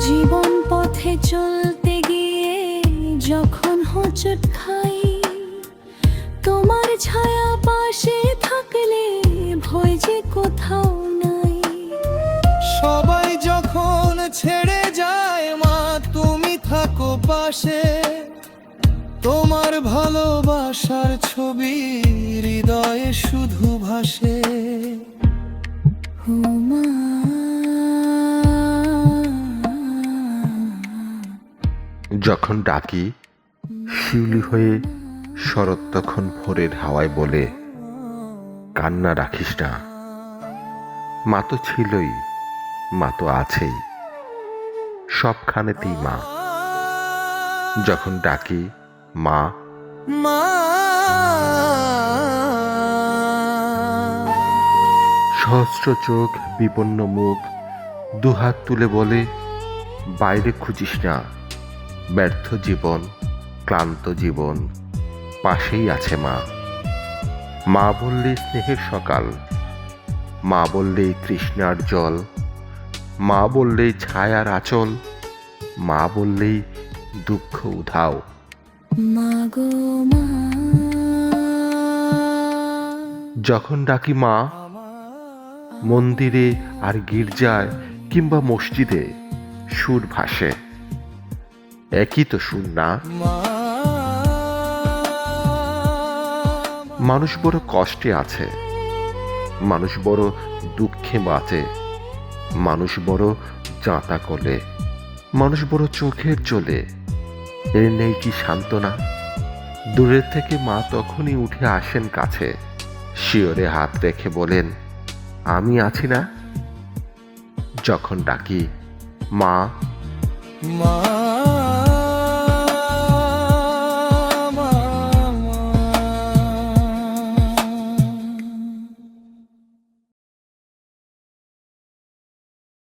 জীবন পথে চলতে গিয়ে যখন হোঁচট খাই, তোমার ছায়া পাশে থাকলে ভয় যে কোথাও নাই। সবাই যখন ছেড়ে যায় মা, তুমি থাকো পাশে। তোমার ভালোবাসার ছবি হৃদয়ে শুধু ভাসে। ও মা, যখন ডাকি শিউলি হয়ে শরৎ তখন ভোরের হাওয়ায় বলে, কান্না রাখিস না। মা তো ছিলই, মা তো আছেই, সবখানেতেই মা। যখন ডাকি মা, মা, সহস্র চোখ, বিপন্ন মুখ, দুহাত তুলে বলে, বাইরে খুঁজিস না। ব্যর্থ জীবন, ক্লান্ত জীবন, পাশেই আছে মা। মা বললেই স্নেহের সকাল, মা বললেই তৃষ্ণার জল, মা বললেই ছায়ার আঁচল, মা বললেই দুঃখ উধাও। মা গো মা, যখন ডাকি মা, মন্দিরে আর গির্জায় কিংবা মসজিদে সুর ভাসে, একই তো সুর না? মা, মানুষ বড় কষ্টে আছে, মানুষ বড় দুঃখে বাঁচে, মানুষ বড় জাঁতা কোলে, মানুষ বড় চোখের চলে। এর নেই কি সান্ত্বনা? দূরের থেকে মা তখনই উঠে আসেন কাছে, শিয়রে হাত রেখে বলেন, আমি আছি না? যখন ডাকি মা, মা।